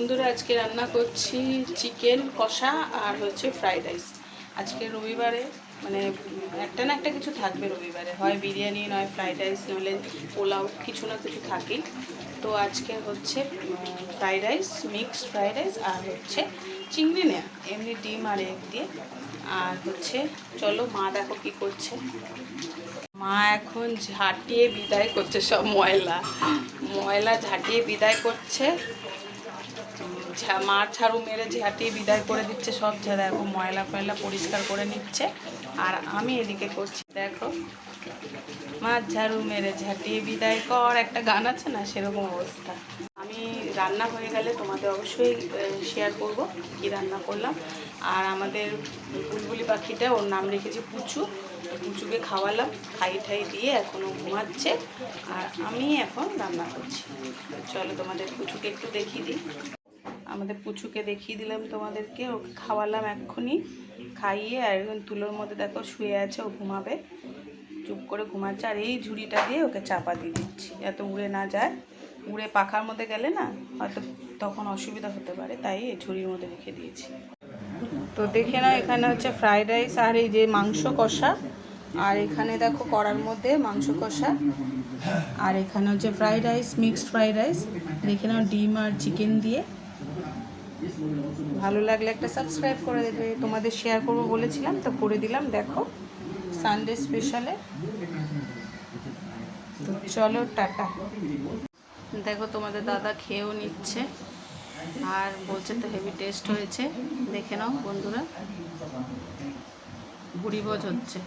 বন্ধুরা আজকে রান্না করছি চিকেন কষা আর হচ্ছে ফ্রাইড রাইস। আজকে রবিবারে মানে একটা না একটা কিছু থাকবে রবিবারে, হয় বিরিয়ানি নয় ফ্রাইড রাইস নইলে পোলাও, কিছু না কিছু থাকেই। তো আজকে হচ্ছে fried rice, mixed fried rice আর হচ্ছে চিংড়ি নেয়া এমনি ডিম আর এগ দিয়ে। আর হচ্ছে চলো মা দেখো কি করছে। মা এখন ঝাঁটিয়ে বিদায় করছে সব ময়লা ঝাঁটিয়ে বিদায় করছে। মার ঝাড়ু মেরে ঝাঁটিয়ে বিদায় করে দিচ্ছে সব, যারা এখন ময়লা ফয়লা পরিষ্কার করে নিচ্ছে। আর আমি এদিকে করছি দেখো, মার ঝাড়ু মেরে ঝাঁটিয়ে বিদায় কর, একটা গান আছে না, সেরকম অবস্থা। আমি রান্না হয়ে গেলে তোমাদের অবশ্যই শেয়ার করব কি রান্না করলাম। আর আমাদের বুলবুলি পাখিটা, ওর নাম রেখেছি পুচু, পুচুকে খাওয়ালাম, খাই ঠাই দিয়ে এখনও ঘুমাচ্ছে। আর আমি এখন রান্না করছি। চলো তোমাদের পুচুকে একটু দেখিয়ে দিই। আমাদের পুচুকে দেখিয়ে দিলাম তোমাদেরকে, ওকে খাওয়ালাম এক্ষুনি, খাইয়ে আর এখন তুলোর মধ্যে দেখো শুয়ে আছে, ও ঘুমাবে, চুপ করে ঘুমাচ্ছে। আর এই ঝুড়িটা দিয়ে ওকে চাপা দিয়ে দিচ্ছি এত উড়ে না যায়, উড়ে পাখার মধ্যে গেলে না হয়তো তখন অসুবিধা হতে পারে, তাই এই ঝুড়ির মধ্যে রেখে দিয়েছি। তো দেখে নাও, এখানে হচ্ছে ফ্রাইড রাইস আর এই যে মাংস কষা, আর এখানে দেখো কড়ার মধ্যে মাংস কষা, আর এখানে হচ্ছে fried rice, mixed fried rice. দেখে নাও ডিম আর চিকেন দিয়ে। ভালো লাগলে একটা সাবস্ক্রাইব করে দেবে, তোমাদের শেয়ার করবো বলেছিলাম তো করে দিলাম দেখো, সানডে স্পেশালে। তো চলো টাটা। দেখো তোমাদের দাদা খেয়েও নিচ্ছে আর বলছে তো হেভি টেস্ট হয়েছে। দেখে নাও বন্ধুরা, ভুড়ি ভোজ হচ্ছে।